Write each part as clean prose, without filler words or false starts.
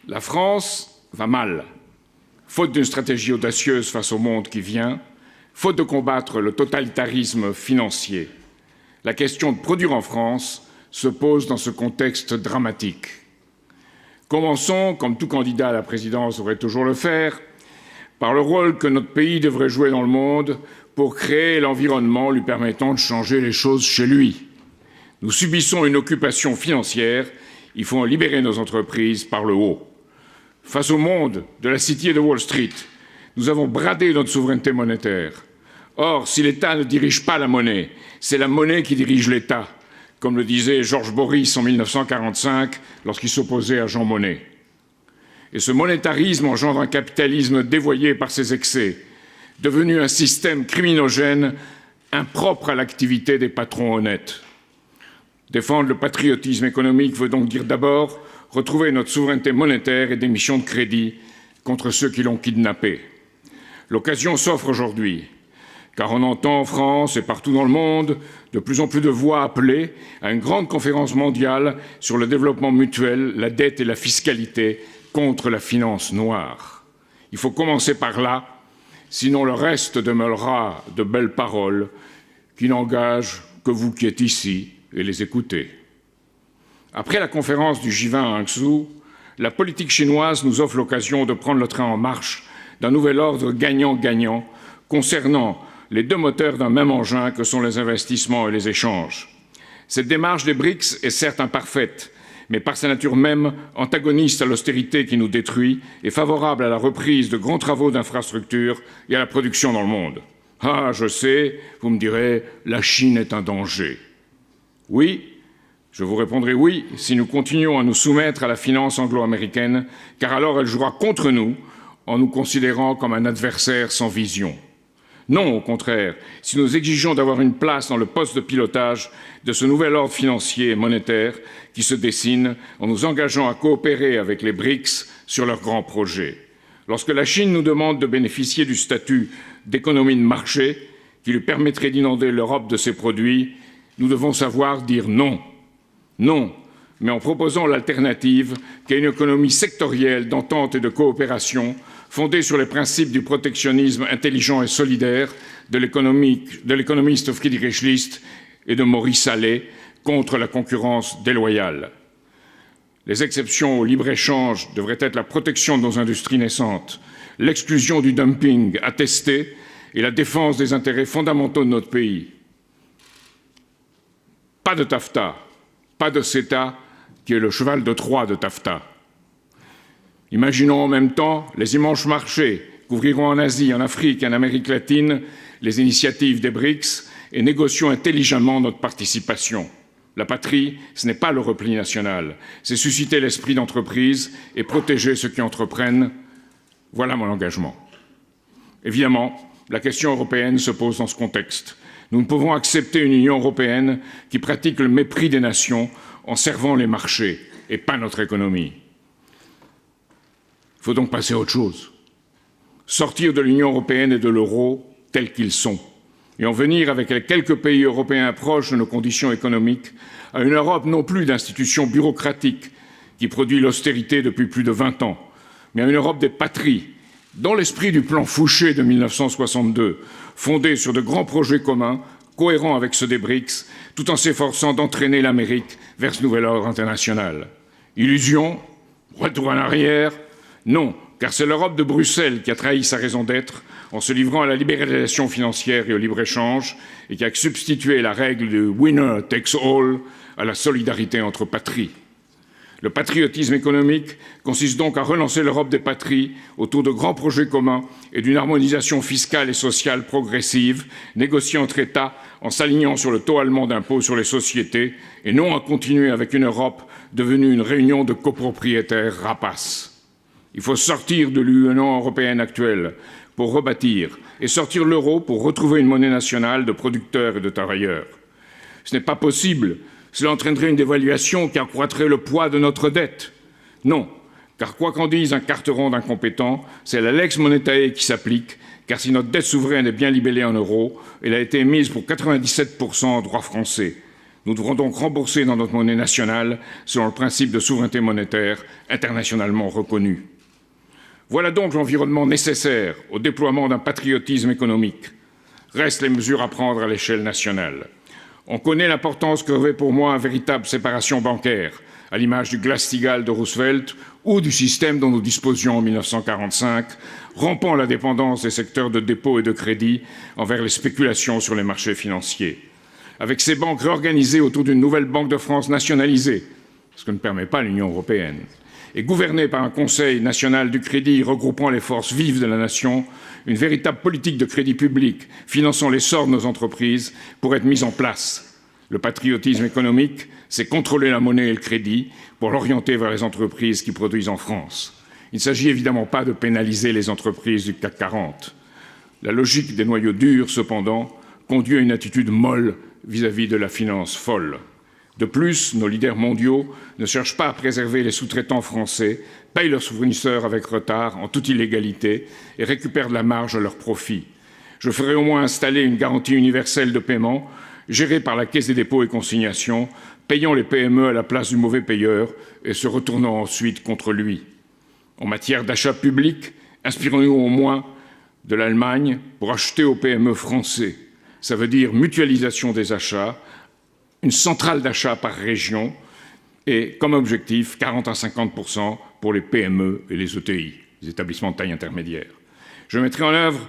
La France va mal, faute d'une stratégie audacieuse face au monde qui vient, faute de combattre le totalitarisme financier. La question de produire en France se pose dans ce contexte dramatique. Commençons, comme tout candidat à la présidence devrait toujours le faire, par le rôle que notre pays devrait jouer dans le monde pour créer l'environnement lui permettant de changer les choses chez lui. Nous subissons une occupation financière, il faut en libérer nos entreprises par le haut. Face au monde de la City et de Wall Street, nous avons bradé notre souveraineté monétaire. Or, si l'État ne dirige pas la monnaie, c'est la monnaie qui dirige l'État, comme le disait Georges Boris en 1945 lorsqu'il s'opposait à Jean Monnet. Et ce monétarisme engendre un capitalisme dévoyé par ses excès, devenu un système criminogène impropre à l'activité des patrons honnêtes. Défendre le patriotisme économique veut donc dire d'abord retrouver notre souveraineté monétaire et d'émission de crédit contre ceux qui l'ont kidnappée. L'occasion s'offre aujourd'hui, car on entend en France et partout dans le monde de plus en plus de voix appeler à une grande conférence mondiale sur le développement mutuel, la dette et la fiscalité contre la finance noire. Il faut commencer par là, sinon le reste demeurera de belles paroles qui n'engagent que vous qui êtes ici et les écoutez. Après la conférence du G20 à Hangzhou, la politique chinoise nous offre l'occasion de prendre le train en marche d'un nouvel ordre gagnant-gagnant concernant les deux moteurs d'un même engin que sont les investissements et les échanges. Cette démarche des BRICS est certes imparfaite, mais par sa nature même antagoniste à l'austérité qui nous détruit et favorable à la reprise de grands travaux d'infrastructures et à la production dans le monde. Ah, je sais, vous me direz, la Chine est un danger. Oui, je vous répondrai oui, si nous continuons à nous soumettre à la finance anglo-américaine, car alors elle jouera contre nous en nous considérant comme un adversaire sans vision. Non, au contraire, si nous exigeons d'avoir une place dans le poste de pilotage de ce nouvel ordre financier et monétaire qui se dessine en nous engageant à coopérer avec les BRICS sur leurs grands projets. Lorsque la Chine nous demande de bénéficier du statut d'économie de marché qui lui permettrait d'inonder l'Europe de ses produits, nous devons savoir dire non. Non, mais en proposant l'alternative qu'est une économie sectorielle d'entente et de coopération fondée sur les principes du protectionnisme intelligent et solidaire de l'économiste Friedrich List et de Maurice Allais contre la concurrence déloyale. Les exceptions au libre-échange devraient être la protection de nos industries naissantes, l'exclusion du dumping attesté et la défense des intérêts fondamentaux de notre pays. Pas de TAFTA, pas de CETA, qui est le cheval de Troie de TAFTA. Imaginons en même temps les immenses marchés qu'ouvriront en Asie, en Afrique et en Amérique latine les initiatives des BRICS et négocions intelligemment notre participation. La patrie, ce n'est pas le repli national, c'est susciter l'esprit d'entreprise et protéger ceux qui entreprennent. Voilà mon engagement. Évidemment, la question européenne se pose dans ce contexte. Nous ne pouvons accepter une Union européenne qui pratique le mépris des nations en servant les marchés et pas notre économie. Il faut donc passer à autre chose. Sortir de l'Union européenne et de l'euro tels qu'ils sont et en venir avec les quelques pays européens proches de nos conditions économiques à une Europe non plus d'institutions bureaucratiques qui produit l'austérité depuis plus de 20 ans, mais à une Europe des patries, dans l'esprit du plan Fouché de 1962, fondé sur de grands projets communs, cohérents avec ceux des BRICS, tout en s'efforçant d'entraîner l'Amérique vers ce nouvel ordre international. Illusion? Retour en arrière? Non, car c'est l'Europe de Bruxelles qui a trahi sa raison d'être en se livrant à la libéralisation financière et au libre-échange et qui a substitué la règle du « winner takes all » à la solidarité entre patries. Le patriotisme économique consiste donc à relancer l'Europe des patries autour de grands projets communs et d'une harmonisation fiscale et sociale progressive, négociée entre États en s'alignant sur le taux allemand d'impôt sur les sociétés et non à continuer avec une Europe devenue une réunion de copropriétaires rapaces. Il faut sortir de l'Union européenne actuelle pour rebâtir et sortir l'euro pour retrouver une monnaie nationale de producteurs et de travailleurs. Ce n'est pas possible. Cela entraînerait une dévaluation qui accroîtrait le poids de notre dette. Non, car quoi qu'en dise un carteron d'incompétents, c'est la lex monetae qui s'applique, car si notre dette souveraine est bien libellée en euros, elle a été émise pour 97% en droit français. Nous devrons donc rembourser dans notre monnaie nationale selon le principe de souveraineté monétaire internationalement reconnu. Voilà donc l'environnement nécessaire au déploiement d'un patriotisme économique. Restent les mesures à prendre à l'échelle nationale. On connaît l'importance que revêt pour moi une véritable séparation bancaire, à l'image du Glass-Steagall de Roosevelt ou du système dont nous disposions en 1945, rompant la dépendance des secteurs de dépôt et de crédit envers les spéculations sur les marchés financiers. Avec ces banques réorganisées autour d'une nouvelle Banque de France nationalisée, ce que ne permet pas l'Union européenne, et gouvernée par un Conseil national du crédit regroupant les forces vives de la nation, une véritable politique de crédit public finançant l'essor de nos entreprises pourrait être mise en place. Le patriotisme économique, c'est contrôler la monnaie et le crédit pour l'orienter vers les entreprises qui produisent en France. Il ne s'agit évidemment pas de pénaliser les entreprises du CAC 40. La logique des noyaux durs, cependant, conduit à une attitude molle vis-à-vis de la finance folle. De plus, nos leaders mondiaux ne cherchent pas à préserver les sous-traitants français, payent leurs fournisseurs avec retard, en toute illégalité, et récupèrent de la marge à leur profit. Je ferai au moins installer une garantie universelle de paiement, gérée par la Caisse des dépôts et consignations, payant les PME à la place du mauvais payeur et se retournant ensuite contre lui. En matière d'achat public, inspirons-nous au moins de l'Allemagne pour acheter aux PME français. Ça veut dire mutualisation des achats, une centrale d'achat par région et, comme objectif, 40 à 50% pour les PME et les ETI, les établissements de taille intermédiaire. Je mettrai en œuvre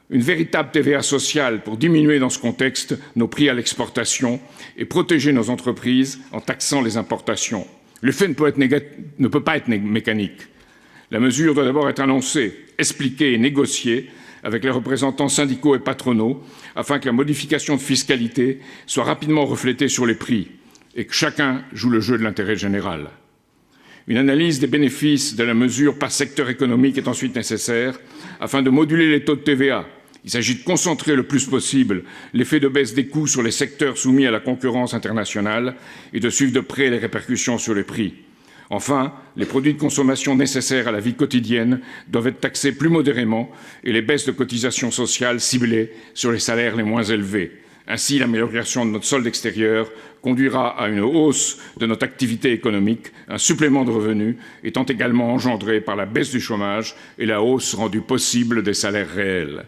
une véritable TVA sociale pour diminuer dans ce contexte nos prix à l'exportation et protéger nos entreprises en taxant les importations. L'effet ne peut pas être mécanique. La mesure doit d'abord être annoncée, expliquée et négociée avec les représentants syndicaux et patronaux, afin que la modification de fiscalité soit rapidement reflétée sur les prix et que chacun joue le jeu de l'intérêt général. Une analyse des bénéfices de la mesure par secteur économique est ensuite nécessaire afin de moduler les taux de TVA. Il s'agit de concentrer le plus possible l'effet de baisse des coûts sur les secteurs soumis à la concurrence internationale et de suivre de près les répercussions sur les prix. Enfin, les produits de consommation nécessaires à la vie quotidienne doivent être taxés plus modérément et les baisses de cotisations sociales ciblées sur les salaires les moins élevés. Ainsi, l'amélioration de notre solde extérieur conduira à une hausse de notre activité économique, un supplément de revenus étant également engendré par la baisse du chômage et la hausse rendue possible des salaires réels.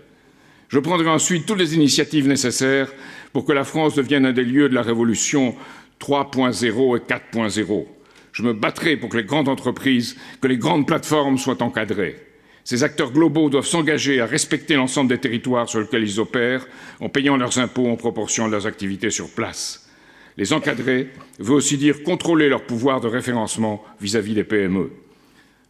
Je prendrai ensuite toutes les initiatives nécessaires pour que la France devienne un des lieux de la révolution 3.0 et 4.0. Je me battrai pour que les grandes entreprises, que les grandes plateformes soient encadrées. Ces acteurs globaux doivent s'engager à respecter l'ensemble des territoires sur lesquels ils opèrent en payant leurs impôts en proportion de leurs activités sur place. Les encadrer veut aussi dire contrôler leur pouvoir de référencement vis-à-vis des PME.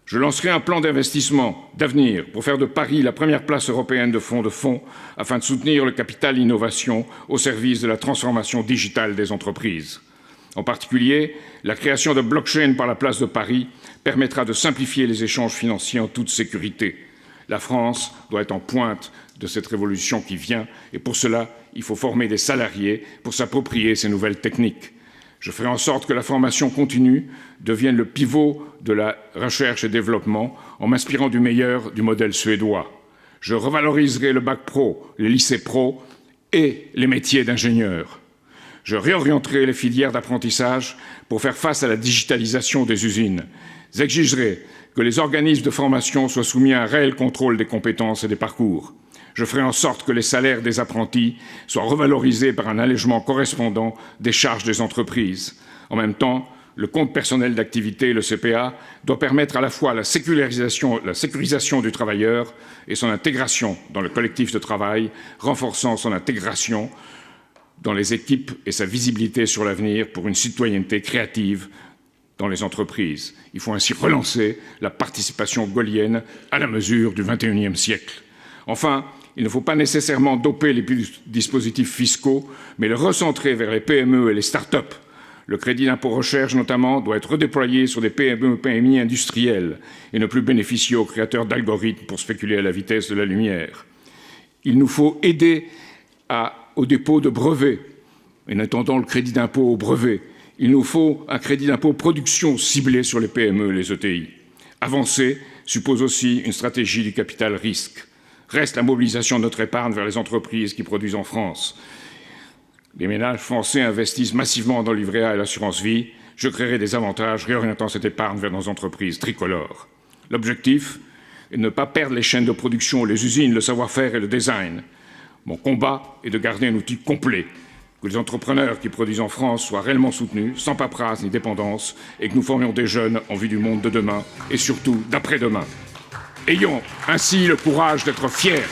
Je lancerai un plan d'investissement d'avenir pour faire de Paris la première place européenne de fonds afin de soutenir le capital innovation au service de la transformation digitale des entreprises. En particulier, la création de blockchain par la place de Paris permettra de simplifier les échanges financiers en toute sécurité. La France doit être en pointe de cette révolution qui vient et pour cela, il faut former des salariés pour s'approprier ces nouvelles techniques. Je ferai en sorte que la formation continue devienne le pivot de la recherche et développement en m'inspirant du meilleur du modèle suédois. Je revaloriserai le bac pro, les lycées pro et les métiers d'ingénieur. Je réorienterai les filières d'apprentissage pour faire face à la digitalisation des usines. J'exigerai que les organismes de formation soient soumis à un réel contrôle des compétences et des parcours. Je ferai en sorte que les salaires des apprentis soient revalorisés par un allègement correspondant des charges des entreprises. En même temps, le compte personnel d'activité, le CPA, doit permettre à la fois la sécurisation du travailleur et son intégration dans le collectif de travail, renforçant son intégration dans les équipes et sa visibilité sur l'avenir pour une citoyenneté créative dans les entreprises. Il faut ainsi relancer la participation gaullienne à la mesure du XXIe siècle. Enfin, il ne faut pas nécessairement doper les dispositifs fiscaux, mais le recentrer vers les PME et les start-up. Le crédit d'impôt recherche, notamment, doit être redéployé sur des PMI industriels et ne plus bénéficier aux créateurs d'algorithmes pour spéculer à la vitesse de la lumière. Il nous faut aider au dépôt de brevets, en attendant le crédit d'impôt au brevet. Il nous faut un crédit d'impôt production ciblé sur les PME et les ETI. Avancer suppose aussi une stratégie du capital risque. Reste la mobilisation de notre épargne vers les entreprises qui produisent en France. Les ménages français investissent massivement dans le livret A et l'assurance vie. Je créerai des avantages réorientant cette épargne vers nos entreprises tricolores. L'objectif est de ne pas perdre les chaînes de production, les usines, le savoir-faire et le design. Mon combat est de garder un outil complet, que les entrepreneurs qui produisent en France soient réellement soutenus, sans paperasse ni dépendance, et que nous formions des jeunes en vue du monde de demain et surtout d'après-demain. Ayons ainsi le courage d'être fiers